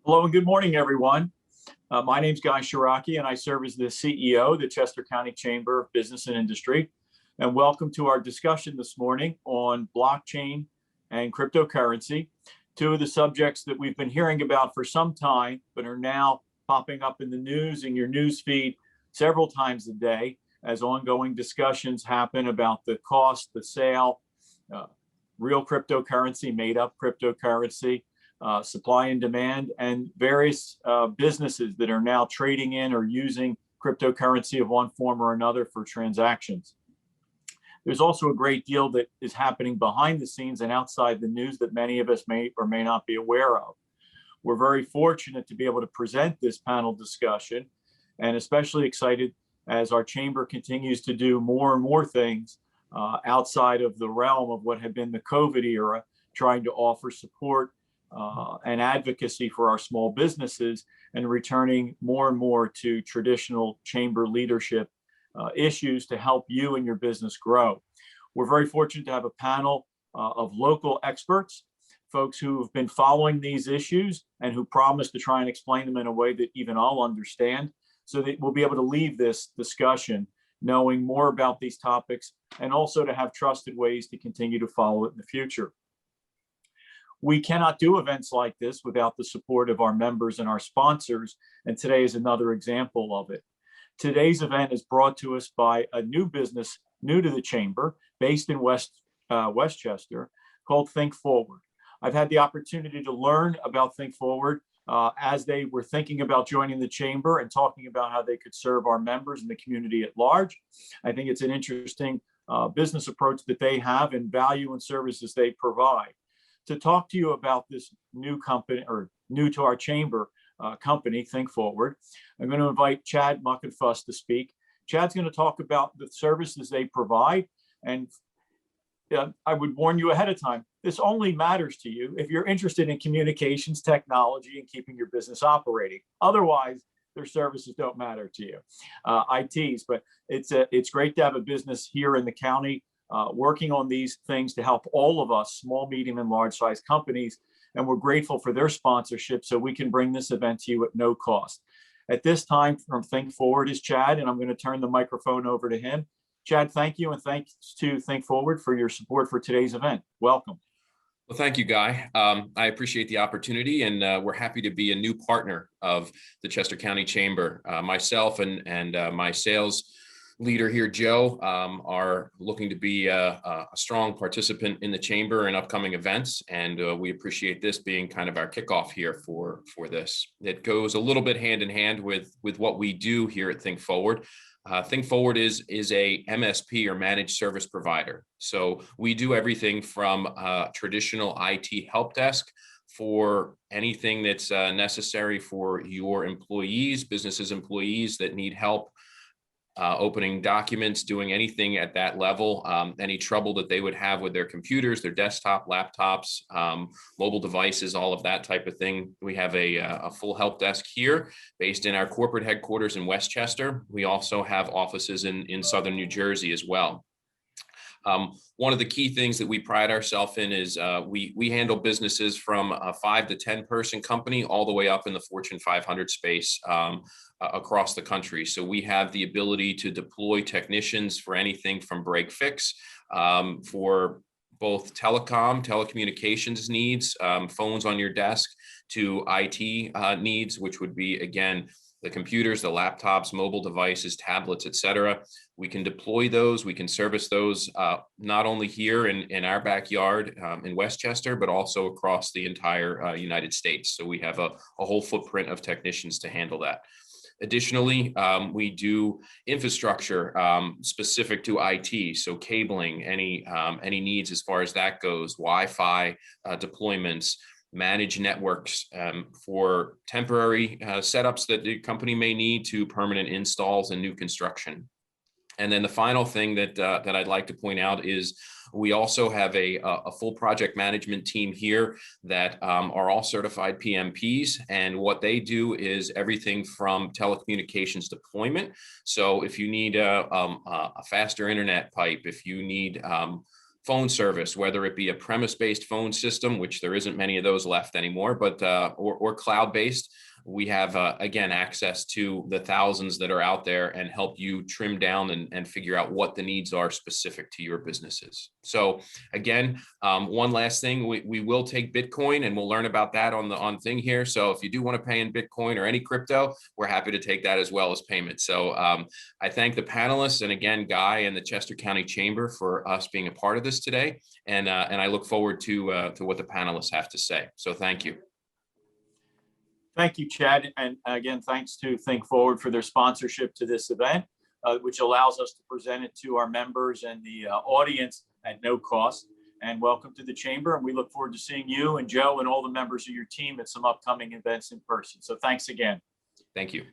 Hello and good morning, everyone. My name is Guy Shiraki, and I serve as the CEO of the Chester County Chamber of Business and Industry. And welcome to our discussion this morning on blockchain and cryptocurrency, two of the subjects that we've been hearing about for some time, but are now popping up in the news in your news feed several times a day as ongoing discussions happen about the cost, the sale, real cryptocurrency, made up cryptocurrency, supply and demand, and various businesses that are now trading in or using cryptocurrency of one form or another for transactions. There's also a great deal that is happening behind the scenes and outside the news that many of us may or may not be aware of. We're very fortunate to be able to present this panel discussion, and especially excited as our chamber continues to do more and more things outside of the realm of what had been the COVID era, trying to offer support and advocacy for our small businesses and returning more and more to traditional chamber leadership issues to help you and your business grow. We're very fortunate to have a panel of local experts, folks who have been following these issues and who promise to try and explain them in a way that even I'll understand, so that we'll be able to leave this discussion knowing more about these topics and also to have trusted ways to continue to follow it in the future. We cannot do events like this without the support of our members and our sponsors, and today is another example of it. Today's event is brought to us by a new business, new to the chamber, based in Westchester, called Think Forward. I've had the opportunity to learn about Think Forward as they were thinking about joining the chamber and talking about how they could serve our members and the community at large. I think it's an interesting business approach that they have and value and services they provide. To talk to you about this new company, or new to our chamber company, Think Forward, I'm going to invite Chad Muckenfuss to speak. Chad's going to talk about the services they provide, and I would warn you ahead of time, this only matters to you if you're interested in communications technology and keeping your business operating. Otherwise, their services don't matter to you, ITs. But it's great to have a business here in the county working on these things to help all of us, small, medium, and large-sized companies. And we're grateful for their sponsorship so we can bring this event to you at no cost. At this time, from Think Forward is Chad, and I'm going to turn the microphone over to him. Chad, thank you, and thanks to Think Forward for your support for today's event. Welcome. Well, thank you, Guy. I appreciate the opportunity, and we're happy to be a new partner of the Chester County Chamber. Myself and my sales leader here, Joe, are looking to be a strong participant in the chamber and upcoming events, and we appreciate this being kind of our kickoff here for this. It goes a little bit hand in hand with what we do here at Think Forward. Think Forward is a MSP, or managed service provider. So we do everything from traditional IT help desk for anything that's necessary for your employees, businesses employees that need help opening documents, doing anything at that level, any trouble that they would have with their computers, their desktop, laptops, mobile devices, all of that type of thing. We have a full help desk here based in our corporate headquarters in Westchester. We also have offices in Southern New Jersey as well. One of the key things that we pride ourselves in is we handle businesses from a 5 to 10 person company all the way up in the Fortune 500 space across the country. So we have the ability to deploy technicians for anything from break fix, for both telecommunications needs, phones on your desk, to IT needs, which would be, again, the computers, the laptops, mobile devices, tablets, etc. We can deploy those, we can service those not only here in our backyard in Westchester, but also across the entire United States. So we have a whole footprint of technicians to handle that. Additionally, we do infrastructure specific to IT, so cabling, any needs as far as that goes, Wi-Fi deployments, manage networks for temporary setups that the company may need to permanent installs and new construction. And then the final thing that I'd like to point out is we also have a full project management team here that are all certified PMPs. And what they do is everything from telecommunications deployment. So if you need a faster internet pipe, if you need phone service, whether it be a premise-based phone system, which there isn't many of those left anymore, but or cloud-based. We have, again, access to the thousands that are out there and help you trim down and figure out what the needs are specific to your businesses. So again, one last thing, we will take Bitcoin, and we'll learn about that on thing here. So if you do want to pay in Bitcoin or any crypto, we're happy to take that as well as payment. So I thank the panelists, and again, Guy and the Chester County Chamber for us being a part of this today. And I look forward to what the panelists have to say. So thank you. Thank you, Chad. And again, thanks to Think Forward for their sponsorship to this event, which allows us to present it to our members and the audience at no cost. And welcome to the Chamber. And we look forward to seeing you and Joe and all the members of your team at some upcoming events in person. So thanks again. Thank you.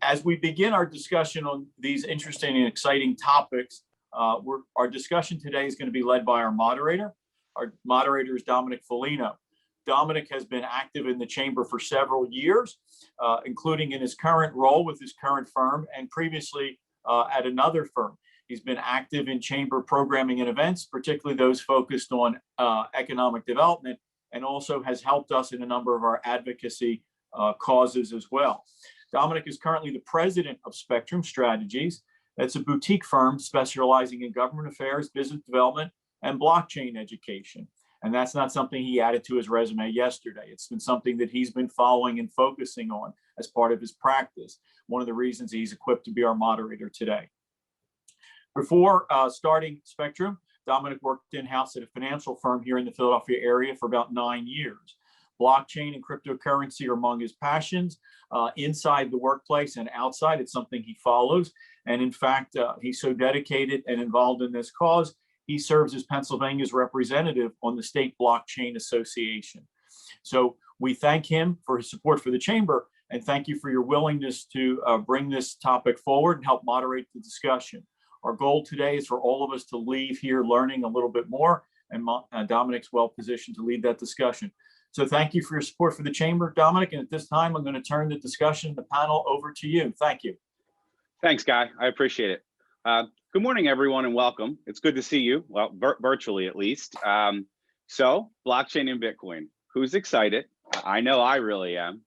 As we begin our discussion on these interesting and exciting topics, our discussion today is going to be led by our moderator. Our moderator is Dominic Folino. Dominic has been active in the Chamber for several years, including in his current role with his current firm and previously at another firm. He's been active in Chamber programming and events, particularly those focused on economic development, and also has helped us in a number of our advocacy causes as well. Dominic is currently the president of Spectrum Strategies. That's a boutique firm specializing in government affairs, business development, and blockchain education. And that's not something he added to his resume yesterday. It's been something that he's been following and focusing on as part of his practice. One of the reasons he's equipped to be our moderator today. Before starting Spectrum, Dominic worked in-house at a financial firm here in the Philadelphia area for about 9 years. Blockchain and cryptocurrency are among his passions. Inside the workplace and outside, it's something he follows. And in fact, he's so dedicated and involved in this cause, he serves as Pennsylvania's representative on the State Blockchain Association. So we thank him for his support for the Chamber, and thank you for your willingness to bring this topic forward and help moderate the discussion. Our goal today is for all of us to leave here learning a little bit more, and Dominic's well positioned to lead that discussion. So thank you for your support for the Chamber, Dominic, and at this time, I'm going to turn the discussion, the panel, over to you. Thank you. Thanks, Guy. I appreciate it. Good morning, everyone, and welcome. It's good to see you, well, virtually at least. So, blockchain and Bitcoin. Who's excited? I know I really am.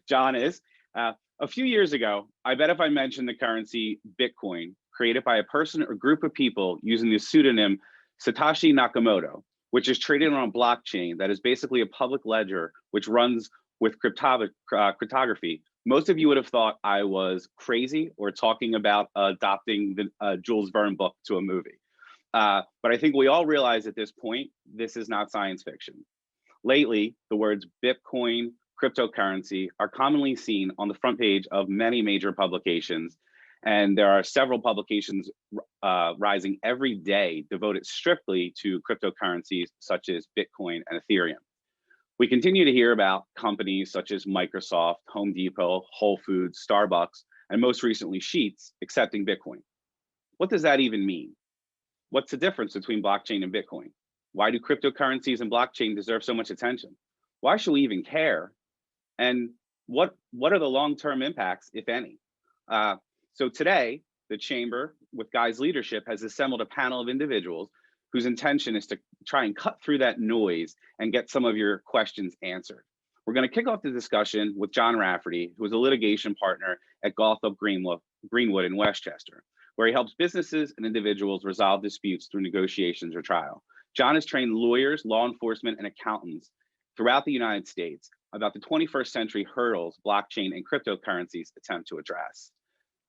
John is. A few years ago, I bet if I mentioned the currency Bitcoin, created by a person or group of people using the pseudonym Satoshi Nakamoto, which is traded on a blockchain that is basically a public ledger which runs with cryptography, most of you would have thought I was crazy or talking about adopting the Jules Verne book to a movie. But I think we all realize at this point, this is not science fiction. Lately, the words Bitcoin, cryptocurrency are commonly seen on the front page of many major publications. And there are several publications rising every day devoted strictly to cryptocurrencies such as Bitcoin and Ethereum. We continue to hear about companies such as Microsoft, Home Depot, Whole Foods, Starbucks, and most recently Sheetz accepting Bitcoin. What does that even mean? What's the difference between blockchain and Bitcoin? Why do cryptocurrencies and blockchain deserve so much attention? Why should we even care? And what are the long-term impacts, if any? So today, the Chamber, with Guy's leadership, has assembled a panel of individuals whose intention is to try and cut through that noise and get some of your questions answered. We're going to kick off the discussion with John Rafferty, who is a litigation partner at Gawthrop Greenwood in Westchester, where he helps businesses and individuals resolve disputes through negotiations or trial. John has trained lawyers, law enforcement, and accountants throughout the United States about the 21st century hurdles blockchain and cryptocurrencies attempt to address.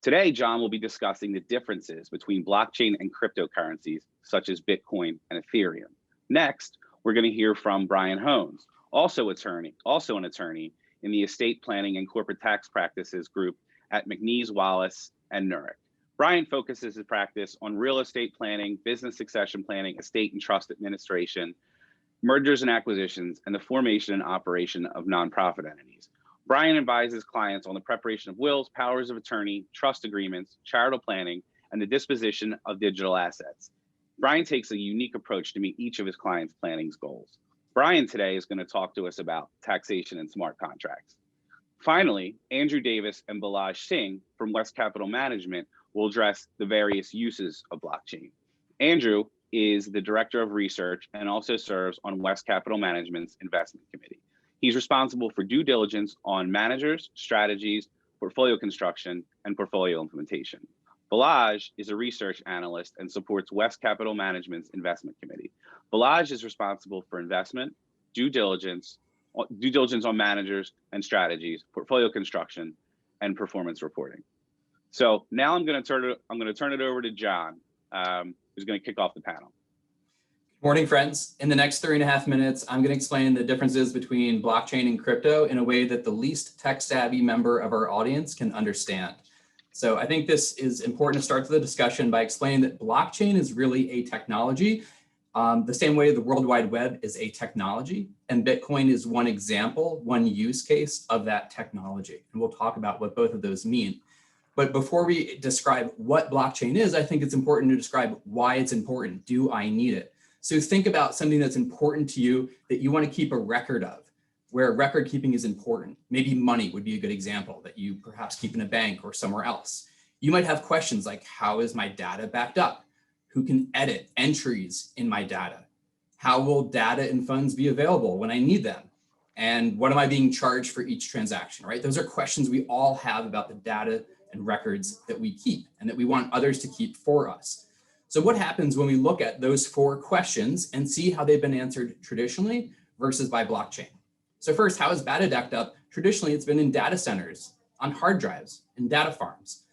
Today, John will be discussing the differences between blockchain and cryptocurrencies, such as Bitcoin and Ethereum. Next, we're going to hear from Brian Honness, also an attorney in the estate planning and corporate tax practices group at McNees, Wallace, and Nurick. Brian focuses his practice on real estate planning, business succession planning, estate and trust administration, mergers and acquisitions, and the formation and operation of nonprofit entities. Brian advises clients on the preparation of wills, powers of attorney, trust agreements, charitable planning, and the disposition of digital assets. Brian takes a unique approach to meet each of his clients' planning goals. Brian today is going to talk to us about taxation and smart contracts. Finally, Andrew Davis and Balaj Singh from West Capital Management will address the various uses of blockchain. Andrew is the Director of Research and also serves on West Capital Management's Investment Committee. He's responsible for due diligence on managers, strategies, portfolio construction, and portfolio implementation. Balaj is a research analyst and supports West Capital Management's Investment Committee. Balaj is responsible for investment, due diligence on managers and strategies, portfolio construction, and performance reporting. So now I'm going to turn it over to John, who's going to kick off the panel. Morning, friends. In the next 3.5 minutes, I'm going to explain the differences between blockchain and crypto in a way that the least tech-savvy member of our audience can understand. So I think this is important to start the discussion by explaining that blockchain is really a technology, the same way the World Wide Web is a technology, and Bitcoin is one example, one use case of that technology. And we'll talk about what both of those mean. But before we describe what blockchain is, I think it's important to describe why it's important. Do I need it? So think about something that's important to you that you want to keep a record of, where record keeping is important. Maybe money would be a good example that you perhaps keep in a bank or somewhere else. You might have questions like, how is my data backed up? Who can edit entries in my data? How will data and funds be available when I need them? And what am I being charged for each transaction, right? Those are questions we all have about the data and records that we keep and that we want others to keep for us. So what happens when we look at those 4 questions and see how they've been answered traditionally versus by blockchain? So first, how is data backed up? Traditionally, it's been in data centers, on hard drives, in data farms.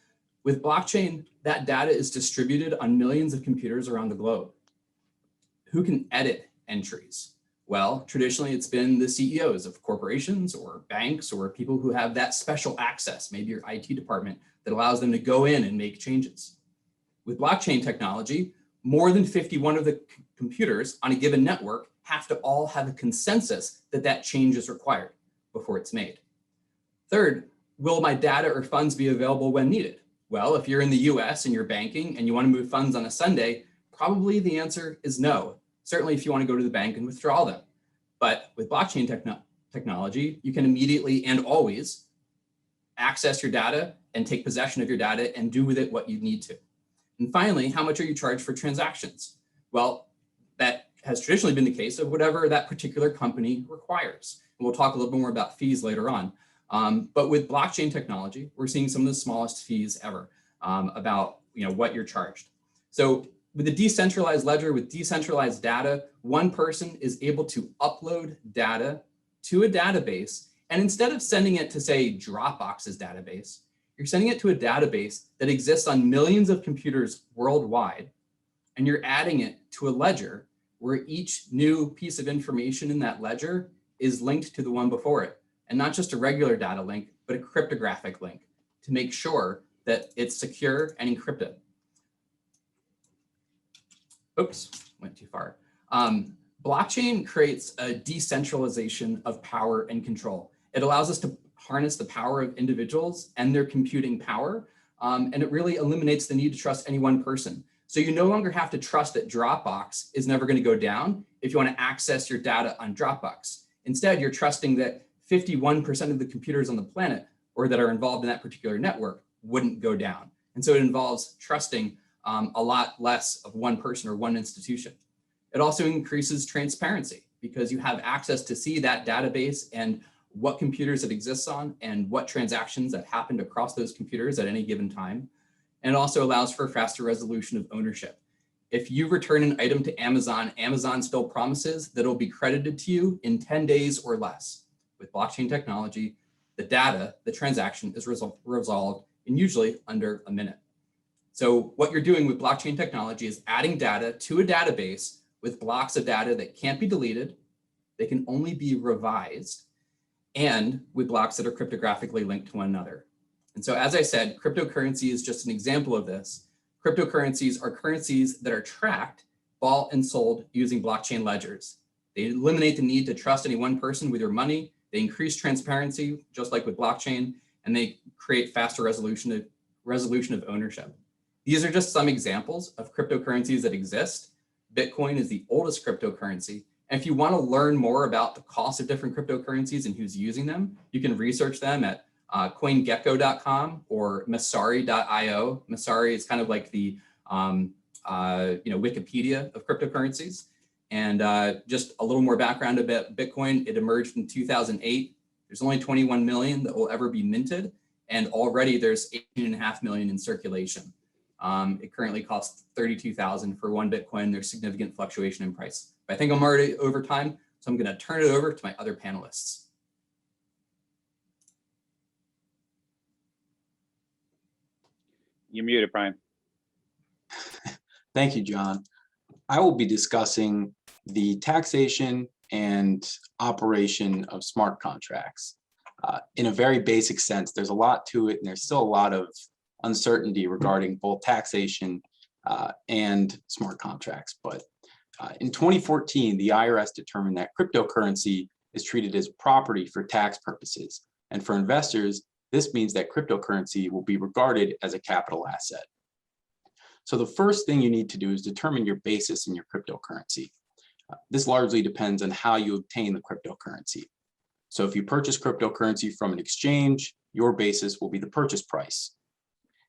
With blockchain, that data is distributed on millions of computers around the globe. Who can edit entries? Well, traditionally, it's been the CEOs of corporations or banks or people who have that special access, maybe your IT department, that allows them to go in and make changes. With blockchain technology, more than 51 of the computers on a given network have to all have a consensus that that change is required before it's made. Third, will my data or funds be available when needed? Well, if you're in the US and you're banking and you want to move funds on a Sunday, probably the answer is no. Certainly if you want to go to the bank and withdraw them. But with blockchain technology, you can immediately and always access your data and take possession of your data and do with it what you need to. And finally, how much are you charged for transactions? Well, that has traditionally been the case of whatever that particular company requires. And we'll talk a little bit more about fees later on. But with blockchain technology, we're seeing some of the smallest fees ever about what you're charged. So with a decentralized ledger, with decentralized data, one person is able to upload data to a database. And instead of sending it to, say, Dropbox's database, you're sending it to a database that exists on millions of computers worldwide, and you're adding it to a ledger where each new piece of information in that ledger is linked to the one before it. And not just a regular data link, but a cryptographic link to make sure that it's secure and encrypted. Oops, went too far. Blockchain creates a decentralization of power and control. It allows us to harness the power of individuals and their computing power, and it really eliminates the need to trust any one person. So you no longer have to trust that Dropbox is never going to go down if you want to access your data on Dropbox. Instead, you're trusting that 51% of the computers on the planet or that are involved in that particular network wouldn't go down. And so it involves trusting a lot less of one person or one institution. It also increases transparency because you have access to see that database and what computers it exists on and what transactions that happened across those computers at any given time. And it also allows for faster resolution of ownership. If you return an item to Amazon, Amazon still promises that it'll be credited to you in 10 days or less. With blockchain technology, the data, the transaction is resolved in usually under a minute. So what you're doing with blockchain technology is adding data to a database with blocks of data that can't be deleted, they can only be revised, and with blocks that are cryptographically linked to one another. And so, as I said, cryptocurrency is just an example of this. Cryptocurrencies are currencies that are tracked, bought and sold using blockchain ledgers. They eliminate the need to trust any one person with your money. They increase transparency, just like with blockchain, and they create faster resolution of ownership. These are just some examples of cryptocurrencies that exist. Bitcoin is the oldest cryptocurrency. And if you want to learn more about the cost of different cryptocurrencies and who's using them, you can research them at CoinGecko.com or Masari.io. Masari is kind of like the Wikipedia of cryptocurrencies. And just a little more background about Bitcoin. It emerged in 2008. There's only 21 million that will ever be minted. And already there's 18.5 million in circulation. It currently costs 32,000 for one Bitcoin. There's significant fluctuation in price. But I think I'm already over time, so I'm going to turn it over to my other panelists. You're muted, Brian. Thank you, John. I will be discussing the taxation and operation of smart contracts. In a very basic sense, there's a lot to it, and there's still a lot of uncertainty regarding both taxation and smart contracts. But in 2014, the IRS determined that cryptocurrency is treated as property for tax purposes. And for investors, this means that cryptocurrency will be regarded as a capital asset. So the first thing you need to do is determine your basis in your cryptocurrency. This largely depends on how you obtain the cryptocurrency. So if you purchase cryptocurrency from an exchange, your basis will be the purchase price.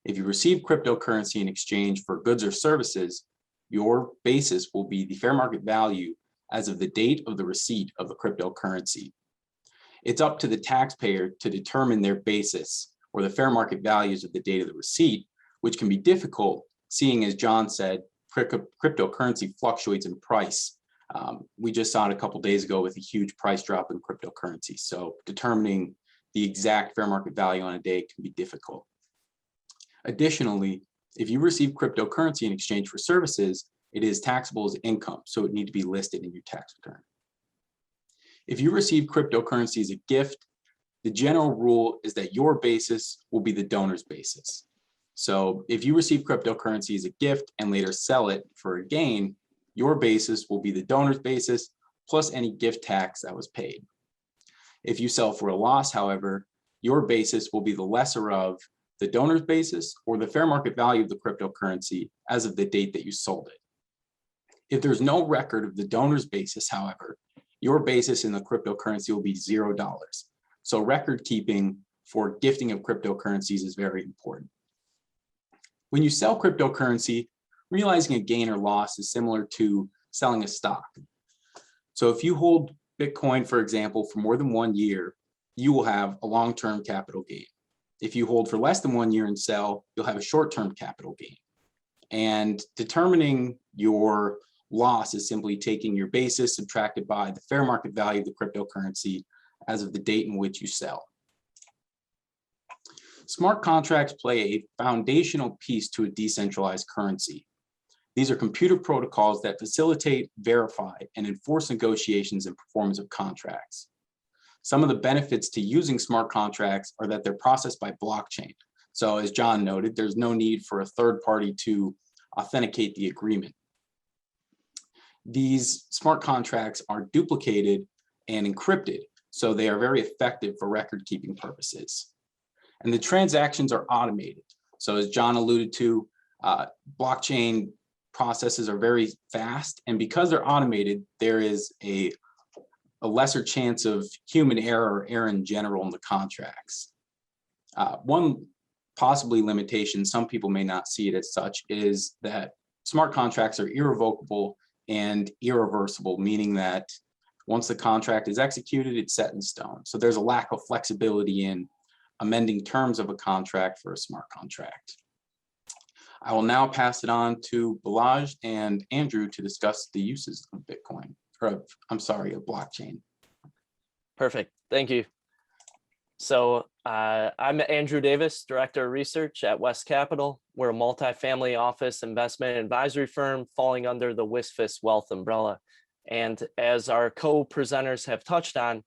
If you receive cryptocurrency in exchange for goods or services, your basis will be the fair market value as of the date of the receipt of the cryptocurrency. It's up to the taxpayer to determine their basis or the fair market values of the date of the receipt, which can be difficult, seeing, as John said, cryptocurrency fluctuates in price. We just saw it a couple days ago with a huge price drop in cryptocurrency. So determining the exact fair market value on a day can be difficult. Additionally, if you receive cryptocurrency in exchange for services, it is taxable as income, so it needs to be listed in your tax return. If you receive cryptocurrency as a gift, the general rule is that your basis will be the donor's basis. So if you receive cryptocurrency as a gift and later sell it for a gain, your basis will be the donor's basis plus any gift tax that was paid. If you sell for a loss, however, your basis will be the lesser of the donor's basis or the fair market value of the cryptocurrency as of the date that you sold it. If there's no record of the donor's basis, however, your basis in the cryptocurrency will be $0. So record keeping for gifting of cryptocurrencies is very important. When you sell cryptocurrency, realizing a gain or loss is similar to selling a stock. So if you hold Bitcoin, for example, for more than 1 year, you will have a long-term capital gain. If you hold for less than 1 year and sell, you'll have a short-term capital gain. And determining your loss is simply taking your basis subtracted by the fair market value of the cryptocurrency as of the date in which you sell. Smart contracts play a foundational piece to a decentralized currency. These are computer protocols that facilitate, verify, and enforce negotiations and performance of contracts. Some of the benefits to using smart contracts are that they're processed by blockchain. So as John noted, there's no need for a third party to authenticate the agreement. These smart contracts are duplicated and encrypted, so they are very effective for record-keeping purposes. And the transactions are automated. So as John alluded to, blockchain processes are very fast, and because they're automated, there is a lesser chance of human error or error in general in the contracts. One possibly limitation, some people may not see it as such, is that smart contracts are irrevocable and irreversible, meaning that once the contract is executed, it's set in stone. So there's a lack of flexibility in amending terms of a contract for a smart contract. I will now pass it on to Balaj and Andrew to discuss the uses of Bitcoin, or of blockchain. Perfect, thank you. So I'm Andrew Davis, Director of Research at West Capital. We're a multifamily office investment advisory firm falling under the WisFis Wealth umbrella. And as our co-presenters have touched on,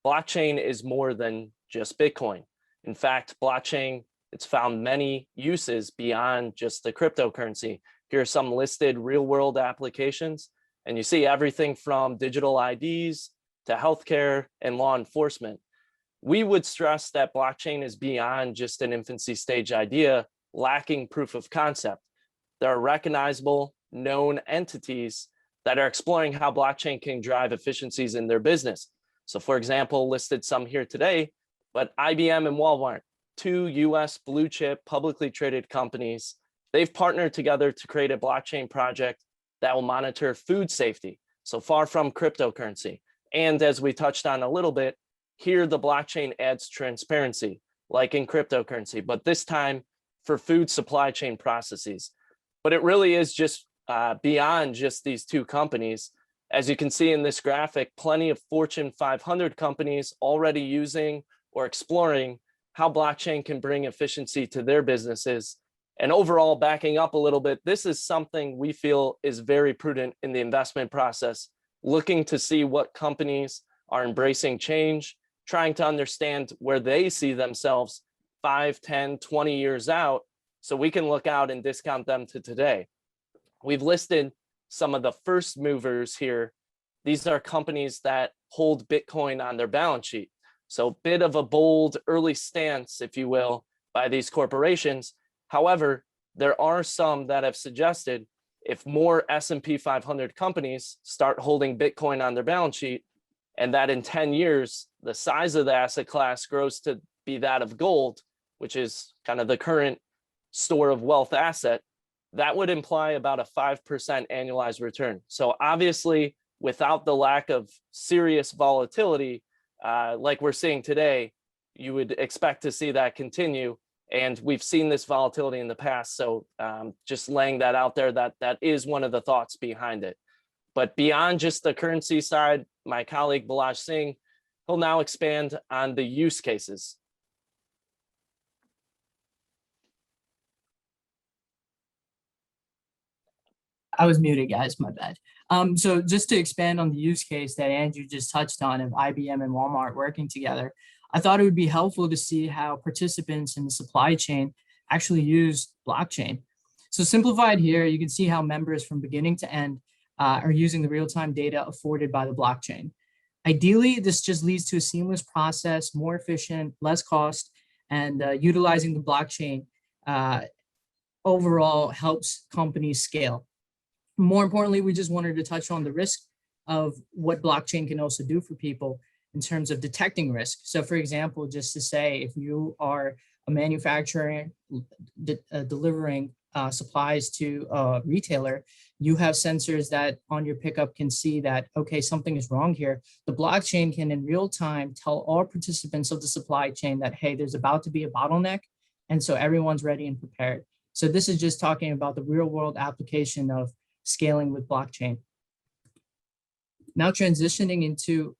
blockchain is more than just Bitcoin. In fact, blockchain, it's found many uses beyond just the cryptocurrency. Here are some listed real-world applications, and you see everything from digital IDs to healthcare and law enforcement. We would stress that blockchain is beyond just an infancy stage idea, lacking proof of concept. There are recognizable, known entities that are exploring how blockchain can drive efficiencies in their business. So for example, listed some here today, but IBM and Walmart, two US blue chip publicly traded companies, they've partnered together to create a blockchain project that will monitor food safety, so far from cryptocurrency. And as we touched on a little bit, here the blockchain adds transparency, like in cryptocurrency, but this time for food supply chain processes. But it really is just beyond just these two companies. As you can see in this graphic, plenty of Fortune 500 companies already using or exploring how blockchain can bring efficiency to their businesses. And overall, backing up a little bit, this is something we feel is very prudent in the investment process, looking to see what companies are embracing change, trying to understand where they see themselves 5, 10, 20 years out, so we can look out and discount them to today. We've listed some of the first movers here. These are companies that hold Bitcoin on their balance sheet. So a bit of a bold early stance, if you will, by these corporations. However, there are some that have suggested if more S&P 500 companies start holding Bitcoin on their balance sheet, and that in 10 years, the size of the asset class grows to be that of gold, which is kind of the current store of wealth asset, that would imply about a 5% annualized return. So obviously, without the lack of serious volatility, like we're seeing today, you would expect to see that continue. And we've seen this volatility in the past. So just laying that out there, that is one of the thoughts behind it. But beyond just the currency side, my colleague Balaj Singh, he'll now expand on the use cases. I was muted, guys, my bad. So just to expand on the use case that Andrew just touched on of IBM and Walmart working together, I thought it would be helpful to see how participants in the supply chain actually use blockchain. So simplified here, you can see how members from beginning to end are using the real-time data afforded by the blockchain. Ideally, this just leads to a seamless process, more efficient, less cost, and utilizing the blockchain overall helps companies scale. More importantly, we just wanted to touch on the risk of what blockchain can also do for people in terms of detecting risk. So for example, just to say, if you are a manufacturer delivering supplies to a retailer, you have sensors that on your pickup can see that, okay, something is wrong here. The blockchain can in real time tell all participants of the supply chain that, hey, there's about to be a bottleneck. And so everyone's ready and prepared. So this is just talking about the real world application of scaling with blockchain. Now transitioning into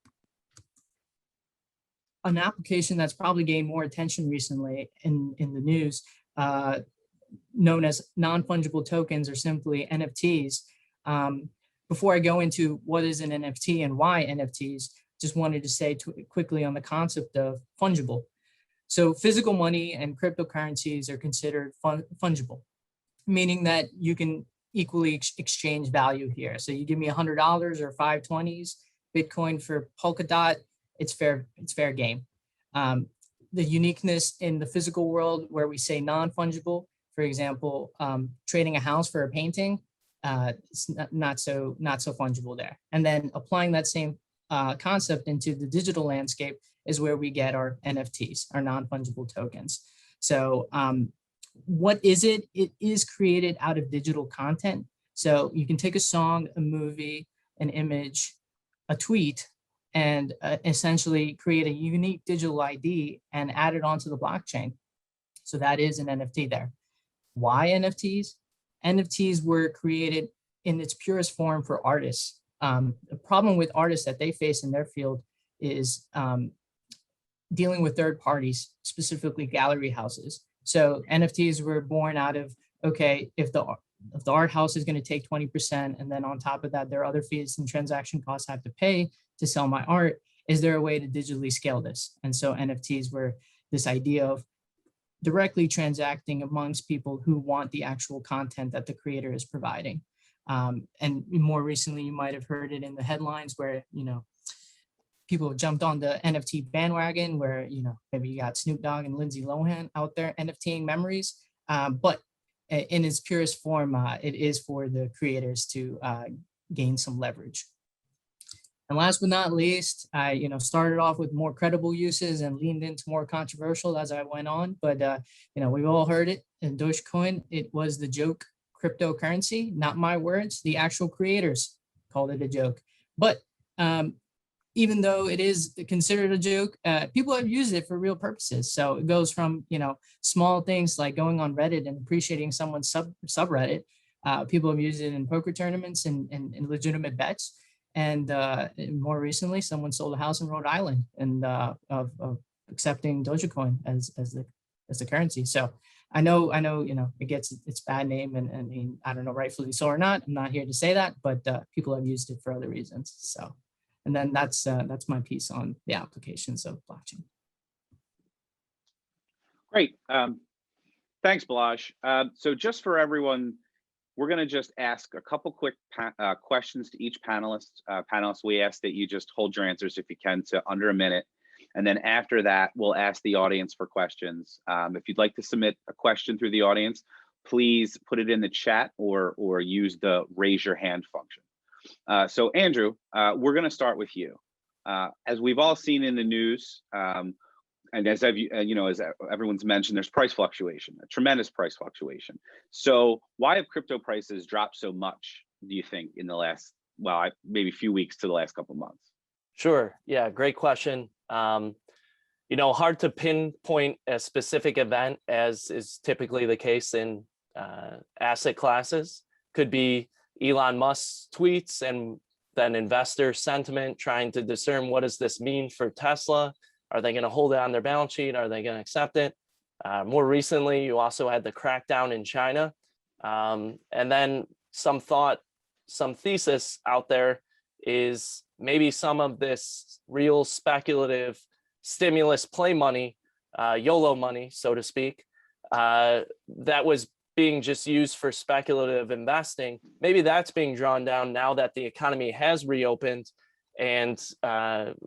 an application that's probably gained more attention recently in the news, known as non-fungible tokens, or simply NFTs. Before I go into what is an NFT and why NFTs, just wanted to say quickly on the concept of fungible. So physical money and cryptocurrencies are considered fungible, meaning that you can equally exchange value here. So you give me $100 or 520s, Bitcoin for Polkadot, it's fair game. The uniqueness in the physical world where we say non-fungible, for example, trading a house for a painting, it's not so fungible there. And then applying that same concept into the digital landscape is where we get our NFTs, our non-fungible tokens. So what is it? It is created out of digital content. So you can take a song, a movie, an image, a tweet, and essentially create a unique digital ID and add it onto the blockchain. So that is an NFT there. Why NFTs? NFTs were created in its purest form for artists. The problem with artists that they face in their field is dealing with third parties, specifically gallery houses. So NFTs were born out of, okay, if the art house is going to take 20%, and then on top of that, there are other fees and transaction costs I have to pay to sell my art, is there a way to digitally scale this? And so NFTs were this idea of directly transacting amongst people who want the actual content that the creator is providing. And more recently, you might have heard it in the headlines where, people have jumped on the NFT bandwagon where, maybe you got Snoop Dogg and Lindsay Lohan out there NFTing memories. But in its purest form, it is for the creators to gain some leverage. And last but not least, I started off with more credible uses and leaned into more controversial as I went on. But we've all heard it in Dogecoin. It was the joke cryptocurrency, not my words. The actual creators called it a joke. But even though it is considered a joke, people have used it for real purposes. So it goes from small things like going on Reddit and appreciating someone's subreddit. People have used it in poker tournaments and legitimate bets. And more recently, someone sold a house in Rhode Island and of accepting Dogecoin as the currency. So I know it gets its bad name, and I mean, I don't know, rightfully so or not. I'm not here to say that, but people have used it for other reasons. So, and then that's my piece on the applications of blockchain. Great. Thanks, Balaj. So just for everyone, we're going to just ask a couple quick questions to each panelist. We ask that you just hold your answers, if you can, to under a minute. And then after that, we'll ask the audience for questions. If you'd like to submit a question through the audience, please put it in the chat or use the raise your hand function. So Andrew, we're going to start with you. As we've all seen in the news, and as everyone's mentioned, there's price fluctuation, a tremendous price fluctuation. So why have crypto prices dropped so much, do you think, in the last, well, maybe a few weeks to the last couple of months? Sure. Yeah, great question. Hard to pinpoint a specific event, as is typically the case in asset classes. Could be Elon Musk's tweets and then investor sentiment trying to discern, what does this mean for Tesla? Are they going to hold it on their balance sheet? Are they going to accept it? More recently, you also had the crackdown in China. And then some thesis out there is maybe some of this real speculative stimulus play money, YOLO money, so to speak, that was being just used for speculative investing. Maybe that's being drawn down now that the economy has reopened and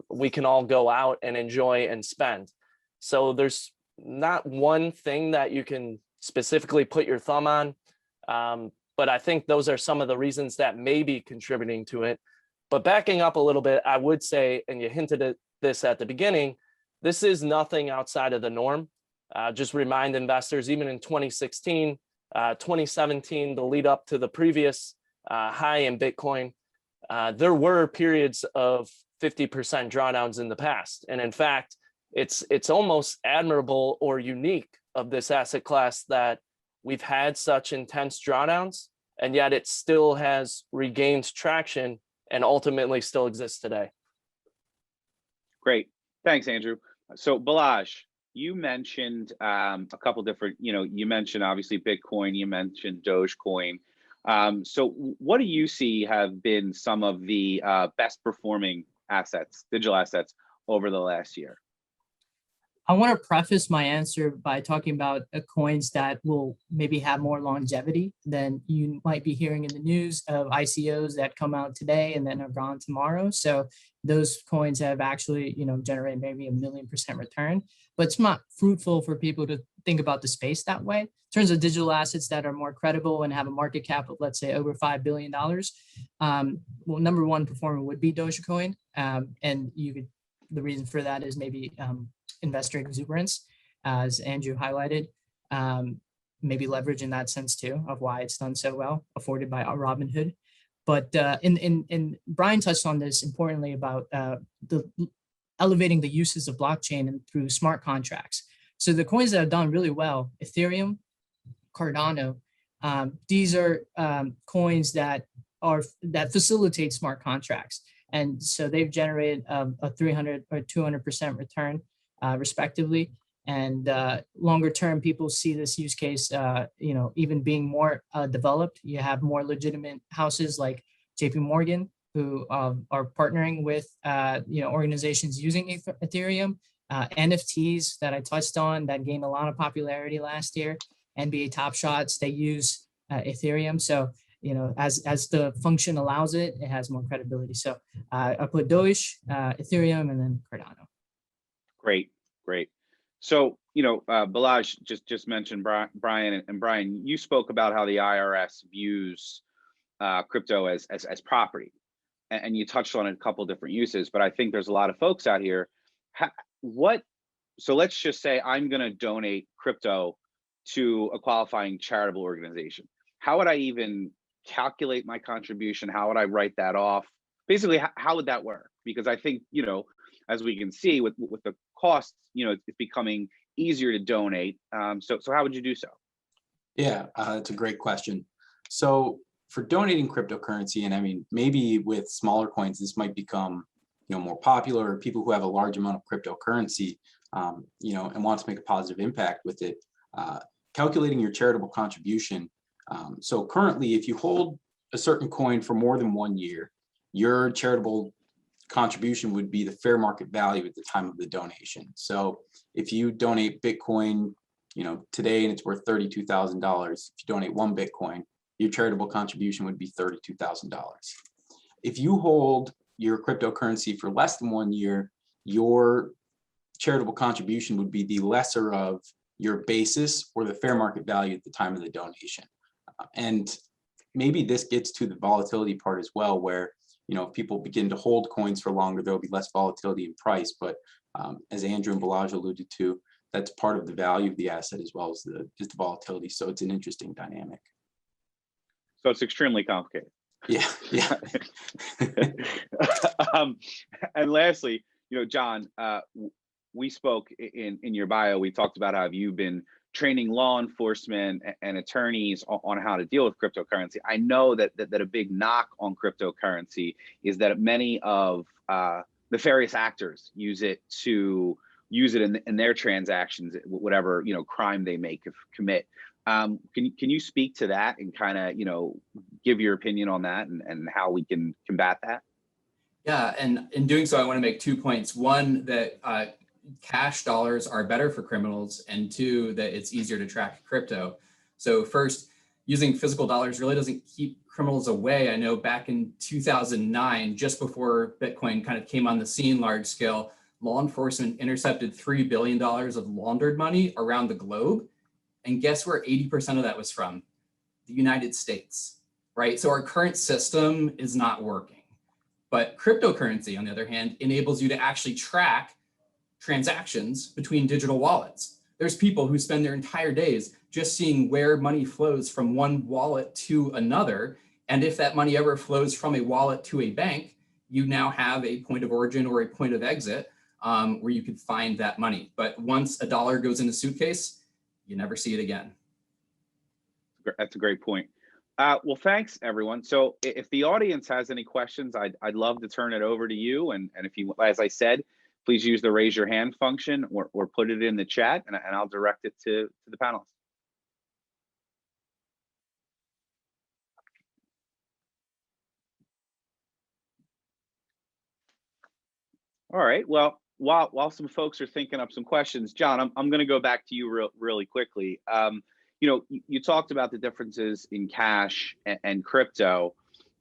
we can all go out and enjoy and spend. So there's not one thing that you can specifically put your thumb on, but I think those are some of the reasons that may be contributing to it. But backing up a little bit, I would say, and you hinted at this at the beginning, this is nothing outside of the norm. Just remind investors, even in 2016, 2017, the lead up to the previous high in Bitcoin, there were periods of 50% drawdowns in the past. And in fact, it's almost admirable or unique of this asset class that we've had such intense drawdowns, and yet it still has regained traction and ultimately still exists today. Great. Thanks, Andrew. So Balaj, you mentioned a couple different, you mentioned obviously Bitcoin, you mentioned Dogecoin. So what do you see have been some of the best performing assets, digital assets, over the last year? I want to preface my answer by talking about coins that will maybe have more longevity than you might be hearing in the news of ICOs that come out today and then are gone tomorrow. So those coins have actually, generated maybe 1,000,000% return, but it's not fruitful for people to think about the space that way. In terms of digital assets that are more credible and have a market cap of, let's say, over $5 billion, well, number one performer would be Dogecoin. And the reason for that is maybe investor exuberance, as Andrew highlighted, maybe leverage in that sense too, of why it's done so well, afforded by Robinhood. But in Brian touched on this importantly about elevating the uses of blockchain and through smart contracts. So the coins that have done really well, Ethereum, Cardano, these are coins that facilitate smart contracts. And so they've generated a 300 or 200% return respectively. And longer term, people see this use case, even being more developed. You have more legitimate houses like JP Morgan, who are partnering with organizations using Ethereum, NFTs that I touched on that gained a lot of popularity last year. NBA Top Shots, they use Ethereum. So as the function allows it, it has more credibility. So I put Doge, Ethereum, and then Cardano. Great. So, Balaj just mentioned Brian, and Brian, you spoke about how the IRS views crypto as property. and you touched on a couple different uses, but I think there's a lot of folks out here. So let's just say I'm going to donate crypto to a qualifying charitable organization. How would I even calculate my contribution? How would I write that off? Basically, how would that work? Because I think, as we can see with the costs, it's becoming easier to donate. So how would you do so? Yeah, that's a great question. So for donating cryptocurrency, and I mean, maybe with smaller coins, this might become, more popular, or people who have a large amount of cryptocurrency, and want to make a positive impact with it. Calculating your charitable contribution. So currently, if you hold a certain coin for more than 1 year, your charitable contribution would be the fair market value at the time of the donation. So if you donate Bitcoin, today and it's worth $32,000, if you donate 1 Bitcoin, your charitable contribution would be $32,000. If you hold your cryptocurrency for less than 1 year, your charitable contribution would be the lesser of your basis or the fair market value at the time of the donation. And maybe this gets to the volatility part as well, where if people begin to hold coins for longer, there'll be less volatility in price. But as Andrew and Balaj alluded to, that's part of the value of the asset as well as just the volatility. So it's an interesting dynamic. So it's extremely complicated. Yeah. And lastly, John, we spoke in your bio. We talked about how you've been training law enforcement and attorneys on how to deal with cryptocurrency. I know that a big knock on cryptocurrency is that many of nefarious actors use it in their transactions, whatever crime they may commit. Can you speak to that and kind of give your opinion on that and how we can combat that? Yeah, and in doing so, I want to make 2 points. One, that cash dollars are better for criminals, and 2, that it's easier to track crypto. So first, using physical dollars really doesn't keep criminals away. I know back in 2009, just before Bitcoin kind of came on the scene large scale, law enforcement intercepted $3 billion of laundered money around the globe. And guess where 80% of that was from? The United States, right? So our current system is not working. But cryptocurrency, on the other hand, enables you to actually track transactions between digital wallets. There's people who spend their entire days just seeing where money flows from one wallet to another. And if that money ever flows from a wallet to a bank, you now have a point of origin or a point of exit where you could find that money. But once a dollar goes in a suitcase, you never see it again. That's a great point. Well, thanks everyone. So if the audience has any questions, I'd love to turn it over to you. And if you, as I said, please use the raise your hand function or put it in the chat and I'll direct it to the panelists. All right, well, while some folks are thinking up some questions, John, I'm going to go back to you really quickly. You talked about the differences in cash and crypto.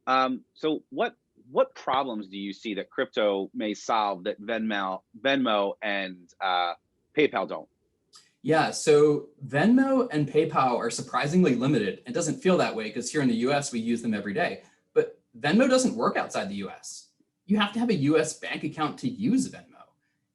So what problems do you see that crypto may solve that Venmo and PayPal don't? Yeah, so Venmo and PayPal are surprisingly limited. It doesn't feel that way because here in the US, we use them every day. But Venmo doesn't work outside the US. You have to have a US bank account to use Venmo.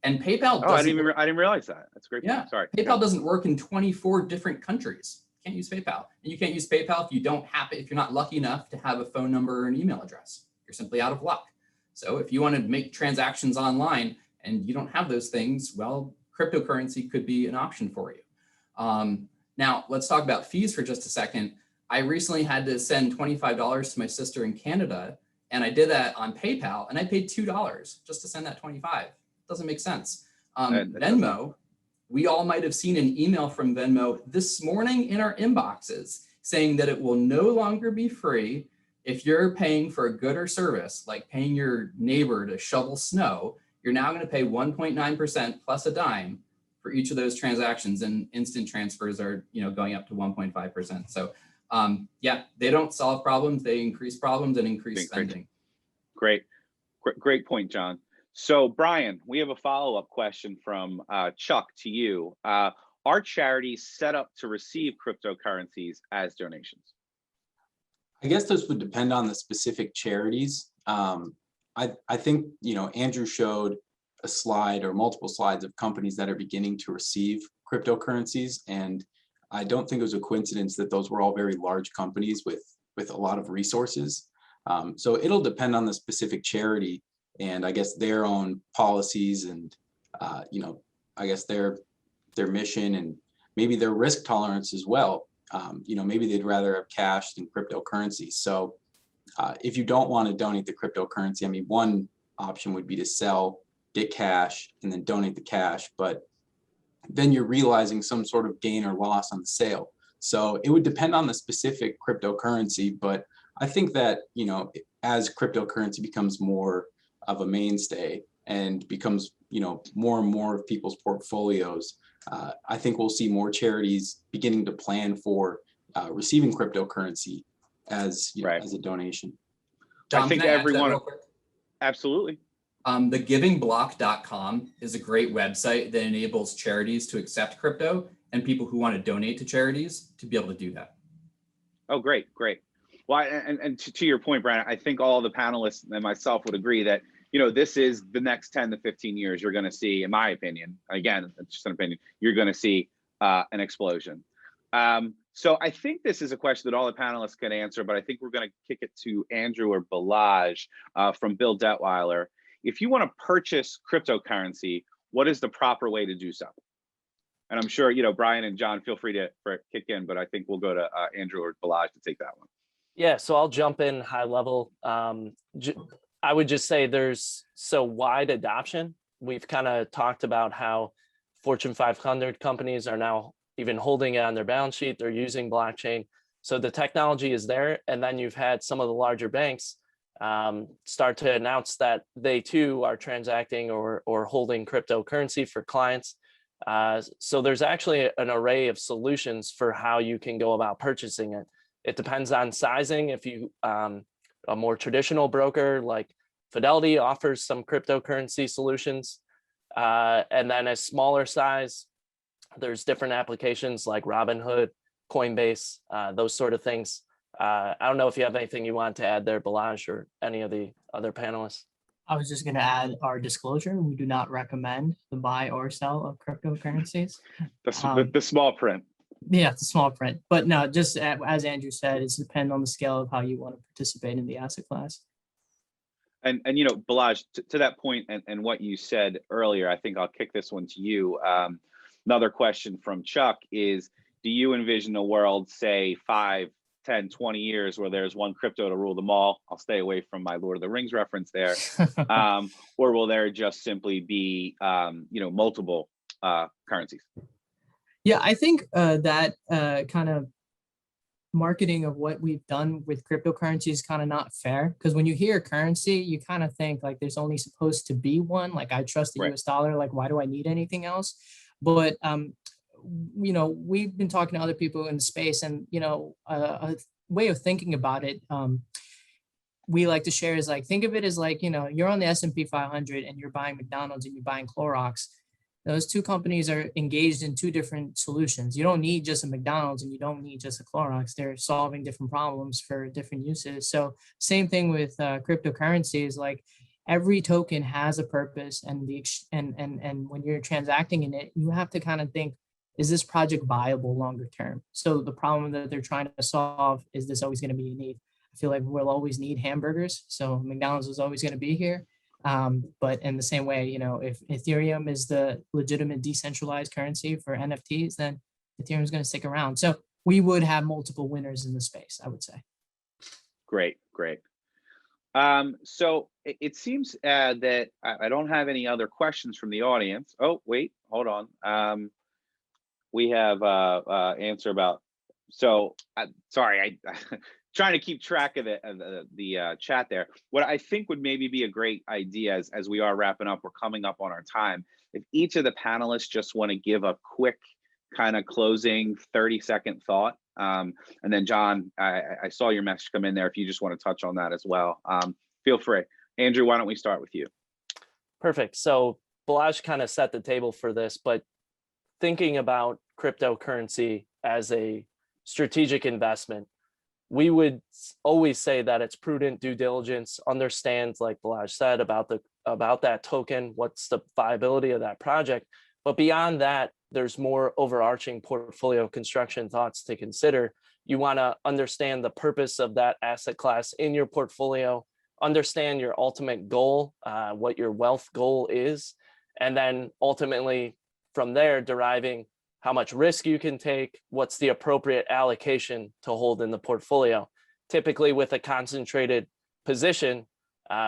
And PayPal doesn't. Oh, I didn't realize that. That's a great point. Yeah, Sorry. PayPal doesn't work in 24 different countries. You can't use PayPal. And you can't use PayPal if you're not lucky enough to have a phone number or an email address. You're simply out of luck. So if you want to make transactions online and you don't have those things, well, cryptocurrency could be an option for you. Now, let's talk about fees for just a second. I recently had to send $25 to my sister in Canada, and I did that on PayPal, and I paid $2 just to send that 25. Doesn't make sense. Venmo, we all might have seen an email from Venmo this morning in our inboxes saying that it will no longer be free if you're paying for a good or service, like paying your neighbor to shovel snow. You're now going to pay 1.9% plus a dime for each of those transactions, and instant transfers are going up to 1.5%. So yeah, they don't solve problems, they increase problems and increase spending. Great point, John. So Brian, we have a follow-up question from Chuck to you. Are charities set up to receive cryptocurrencies as donations? I guess this would depend on the specific charities. I think, Andrew showed a slide or multiple slides of companies that are beginning to receive cryptocurrencies. And I don't think it was a coincidence that those were all very large companies with a lot of resources. So it'll depend on the specific charity and I guess their own policies and, I guess their mission and maybe their risk tolerance as well. Maybe they'd rather have cash than cryptocurrency. So if you don't want to donate the cryptocurrency, I mean, one option would be to sell, get cash, and then donate the cash. But then you're realizing some sort of gain or loss on the sale. So it would depend on the specific cryptocurrency. But I think that, as cryptocurrency becomes more of a mainstay and becomes, more and more of people's portfolios, I think we'll see more charities beginning to plan for receiving cryptocurrency as, as a donation. John, I think can I add to that everyone, real quick? absolutely. Thegivingblock.com is a great website that enables charities to accept crypto and people who want to donate to charities to be able to do that. Oh, great. Well, and to your point, Brian, I think all the panelists and myself would agree that, this is the next 10 to 15 years you're going to see, in my opinion, again, it's just an opinion, you're going to see an explosion. So I think this is a question that all the panelists can answer, but I think we're going to kick it to Andrew or Balaj from Bill Detweiler. If you want to purchase cryptocurrency, what is the proper way to do so? And I'm sure, Brian and John, feel free to kick in, but I think we'll go to Andrew or Balaj to take that one. Yeah, so I'll jump in high level. I would just say there's so wide adoption. We've kind of talked about how Fortune 500 companies are now even holding it on their balance sheet. They're using blockchain. So the technology is there. And then you've had some of the larger banks start to announce that they too are transacting or holding cryptocurrency for clients. So there's actually an array of solutions for how you can go about purchasing it. It depends on sizing. If you a more traditional broker like Fidelity offers some cryptocurrency solutions, and then a smaller size, there's different applications like Robinhood, Coinbase, those sort of things. I don't know if you have anything you want to add there, Balaj, or any of the other panelists. I was just going to add our disclosure. We do not recommend the buy or sell of cryptocurrencies. The small print. Yeah, it's a small print. But no, just as Andrew said, it's depend on the scale of how you want to participate in the asset class. And Balaj, to that point and what you said earlier, I think I'll kick this one to you. Another question from Chuck is, do you envision a world, say 5, 10, 20 years where there's one crypto to rule them all? I'll stay away from my Lord of the Rings reference there. Or will there just simply be, multiple currencies? Yeah, I think that kind of marketing of what we've done with cryptocurrency is kind of not fair, because when you hear currency, you kind of think like there's only supposed to be one. Like, I trust the US dollar, like why do I need anything else? But we've been talking to other people in the space, and a way of thinking about it we like to share is like, think of it as like, you're on the S&P 500 and you're buying McDonald's and you're buying Clorox. Those two companies are engaged in two different solutions. You don't need just a McDonald's and you don't need just a Clorox. They're solving different problems for different uses. So same thing with cryptocurrencies. Like, every token has a purpose, and when you're transacting in it, you have to kind of think, is this project viable longer term? So the problem that they're trying to solve, is this always going to be a need? I feel like we'll always need hamburgers. So McDonald's is always going to be here. But in the same way, if Ethereum is the legitimate decentralized currency for NFTs, then Ethereum is going to stick around. So we would have multiple winners in the space, I would say. Great. So it seems that I don't have any other questions from the audience. Oh, wait, hold on. We have answer about, sorry, I trying to keep track of the chat there. What I think would maybe be a great idea as we are wrapping up, we're coming up on our time. If each of the panelists just want to give a quick kind of closing 30-second thought. And then John, I saw your message come in there. If you just want to touch on that as well, feel free. Andrew, why don't we start with you? Perfect. So Balaj kind of set the table for this, but thinking about cryptocurrency as a strategic investment, we would always say that it's prudent due diligence, understand, like Balaj said, about that token, what's the viability of that project. But beyond that, there's more overarching portfolio construction thoughts to consider. You want to understand the purpose of that asset class in your portfolio, understand your ultimate goal, what your wealth goal is, and then ultimately from there deriving how much risk you can take, what's the appropriate allocation to hold in the portfolio. Typically with a concentrated position,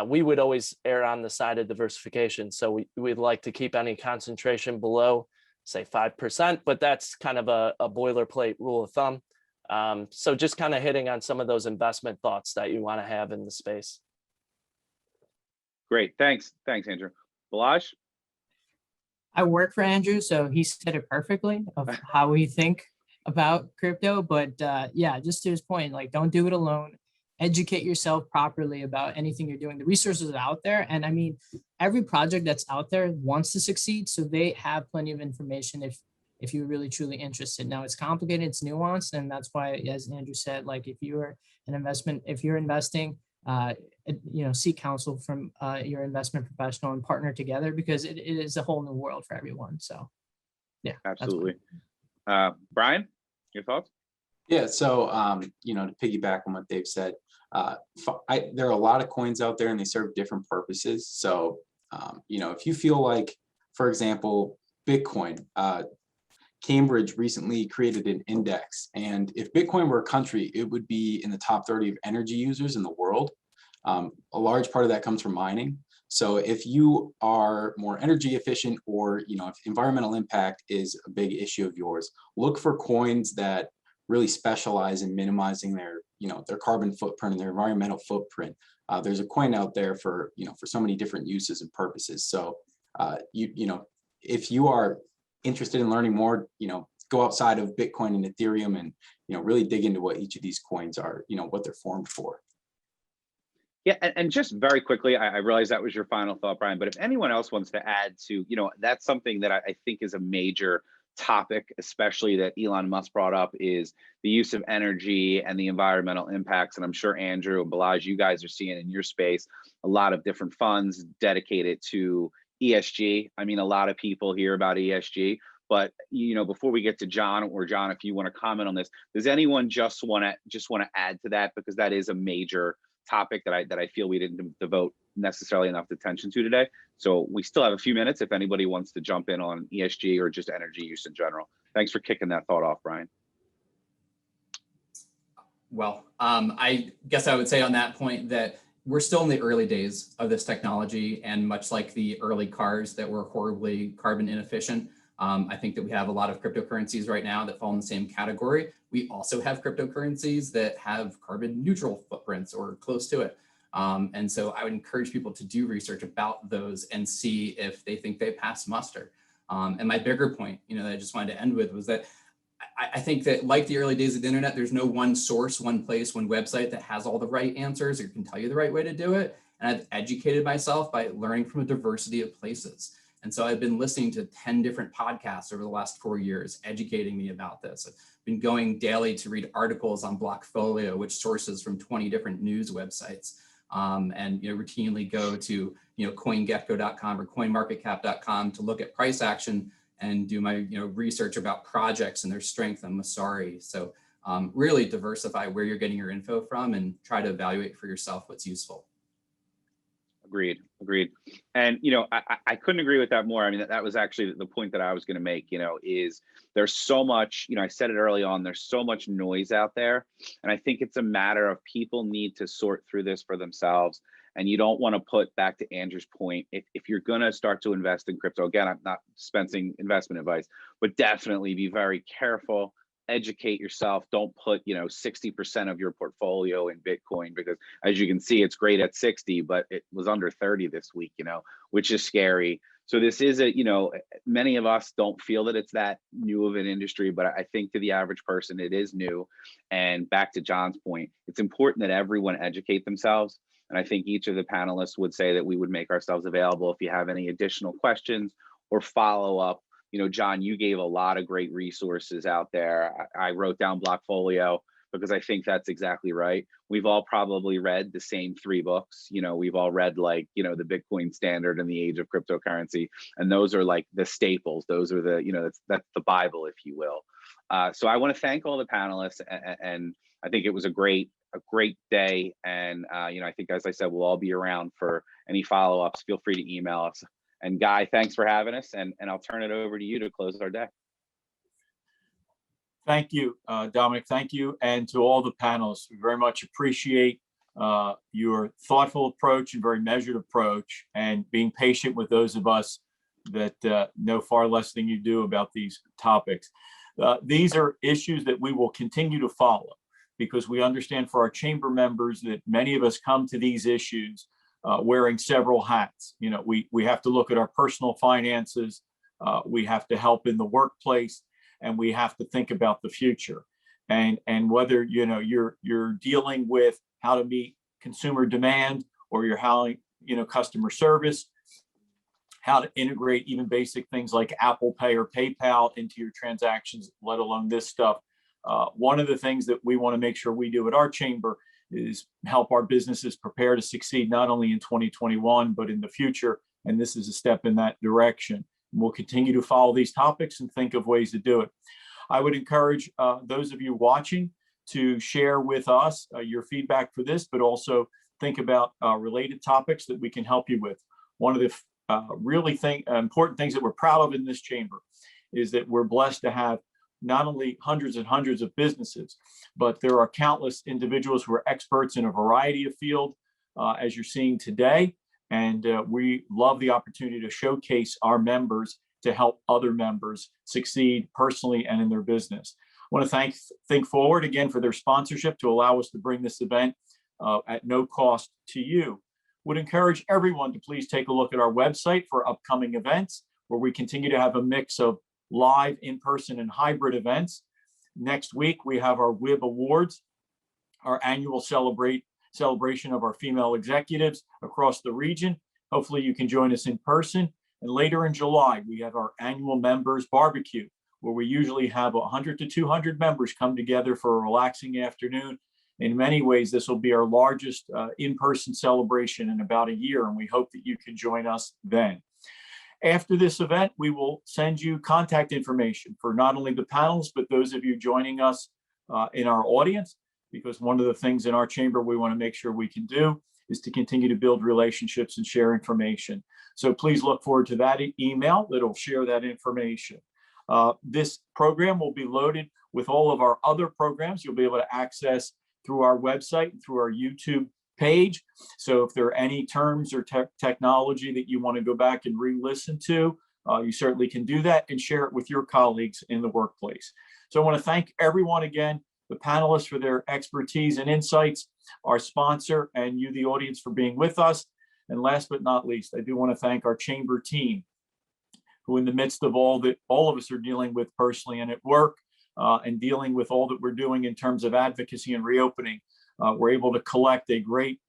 we would always err on the side of diversification. So we'd like to keep any concentration below, say 5%, but that's kind of a boilerplate rule of thumb. So just kind of hitting on some of those investment thoughts that you want to have in the space. Great, thanks, Andrew. Balaj? I work for Andrew, so he said it perfectly of how we think about crypto. But yeah, just to his point, like, don't do it alone. Educate yourself properly about anything you're doing. The resources are out there. And I mean, every project that's out there wants to succeed. So they have plenty of information if you're really truly interested. Now it's complicated, it's nuanced. And that's why, as Andrew said, like if you're investing, seek counsel from your investment professional and partner together, because it is a whole new world for everyone. So yeah, absolutely. Brian, your thoughts? Yeah, so to piggyback on what Dave said, there are a lot of coins out there and they serve different purposes. So if you feel like, for example, Bitcoin, Cambridge recently created an index, and if Bitcoin were a country, it would be in the top 30 of energy users in the world. A large part of that comes from mining. So if you are more energy efficient, or if environmental impact is a big issue of yours, look for coins that really specialize in minimizing their carbon footprint and their environmental footprint. There's a coin out there for so many different uses and purposes. So if you are interested in learning more, go outside of Bitcoin and Ethereum and really dig into what each of these coins are, what they're formed for. Yeah, and just very quickly, I realize that was your final thought, Brian, but if anyone else wants to add to, that's something that I think is a major topic, especially that Elon Musk brought up, is the use of energy and the environmental impacts. And I'm sure Andrew and Balaj, you guys are seeing in your space a lot of different funds dedicated to ESG. I mean, a lot of people hear about ESG, but before we get to John, if you want to comment on this, does anyone just want to add to that, because that is a major topic that I feel we didn't devote necessarily enough attention to today. So we still have a few minutes if anybody wants to jump in on ESG or just energy use in general. Thanks for kicking that thought off, Brian. Well, I guess I would say on that point that we're still in the early days of this technology, and much like the early cars that were horribly carbon inefficient, I think that we have a lot of cryptocurrencies right now that fall in the same category. We also have cryptocurrencies that have carbon neutral footprints or close to it. And so I would encourage people to do research about those and see if they think they pass muster. And my bigger point, that I just wanted to end with was that I think that, like the early days of the internet, there's no one source, one place, one website that has all the right answers or can tell you the right way to do it. And I've educated myself by learning from a diversity of places. And so I've been listening to 10 different podcasts over the last 4 years, educating me about this. I've been going daily to read articles on Blockfolio, which sources from 20 different news websites, and routinely go to CoinGecko.com or CoinMarketCap.com to look at price action and do my research about projects and their strength on Masari. So really diversify where you're getting your info from and try to evaluate for yourself what's useful. Agreed. And, I couldn't agree with that more. I mean, that was actually the point that I was going to make, is there's so much, I said it early on, there's so much noise out there. And I think it's a matter of people need to sort through this for themselves. And you don't want to put, back to Andrew's point, if you're going to start to invest in crypto, again, I'm not dispensing investment advice, but definitely be very careful. Educate yourself. Don't put 60% of your portfolio in Bitcoin, because as you can see, it's great at 60, but it was under 30 this week, which is scary. So this is many of us don't feel that it's that new of an industry, but I think to the average person it is new. And back to John's point, it's important that everyone educate themselves. And I think each of the panelists would say that we would make ourselves available if you have any additional questions or follow up. John, you gave a lot of great resources out there. I wrote down Blockfolio. because I think that's exactly right. We've all probably read the same 3 books. You know, we've all read, like, you know, the Bitcoin Standard and the Age of Cryptocurrency, and those are like the staples. Those are the, you know, that's the Bible, if you will. So I want to thank all the panelists, and I think it was a great day. And you know, I think, as I said, we'll all be around for any follow-ups. Feel free to email us. And Guy, thanks for having us, and I'll turn it over to you to close our day. Thank you, Dominic. Thank you. And to all the panelists, we very much appreciate your thoughtful approach and very measured approach, and being patient with those of us that know far less than you do about these topics. These are issues that we will continue to follow, because we understand for our chamber members that many of us come to these issues wearing several hats. You know, we have to look at our personal finances, we have to help in the workplace, and we have to think about the future. And whether, you know, you're dealing with how to meet consumer demand, or you're how, you know, customer service, how to integrate even basic things like Apple Pay or PayPal into your transactions, let alone this stuff. One of the things that we want to make sure we do at our chamber is help our businesses prepare to succeed, not only in 2021, but in the future. And this is a step in that direction. We'll continue to follow these topics and think of ways to do it. I would encourage those of you watching to share with us your feedback for this, but also think about related topics that we can help you with. One of the really important things that we're proud of in this chamber is that we're blessed to have not only hundreds and hundreds of businesses, but there are countless individuals who are experts in a variety of fields, as you're seeing today. And we love the opportunity to showcase our members to help other members succeed personally and in their business. I want to Think Forward again for their sponsorship to allow us to bring this event at no cost to you. Would encourage everyone to please take a look at our website for upcoming events, where we continue to have a mix of live, in-person, and hybrid events. Next week, we have our WIB Awards, our annual celebration of our female executives across the region. Hopefully you can join us in person. And later in July, we have our annual members barbecue, where we usually have 100 to 200 members come together for a relaxing afternoon. In many ways, this will be our largest in-person celebration in about a year, and we hope that you can join us then. After this event, we will send you contact information for not only the panels, but those of you joining us in our audience, because one of the things in our chamber we want to make sure we can do is to continue to build relationships and share information. So please look forward to that email that'll share that information. This program will be loaded with all of our other programs you'll be able to access through our website and through our YouTube page. So if there are any terms or technology that you want to go back and re-listen to, you certainly can do that and share it with your colleagues in the workplace. So I want to thank everyone again, the panelists for their expertise and insights, our sponsor, and you, the audience, for being with us. And last but not least, I do want to thank our chamber team, who in the midst of all that all of us are dealing with personally and at work, and dealing with all that we're doing in terms of advocacy and reopening, we're able to collect a great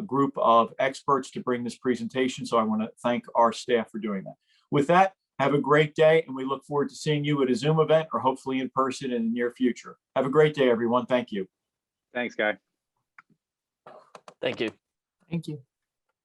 group of experts to bring this presentation. So I want to thank our staff for doing that. With that, have a great day, and we look forward to seeing you at a Zoom event or hopefully in person in the near future. Have a great day, everyone. Thank you. Thanks, Guy. Thank you. Thank you.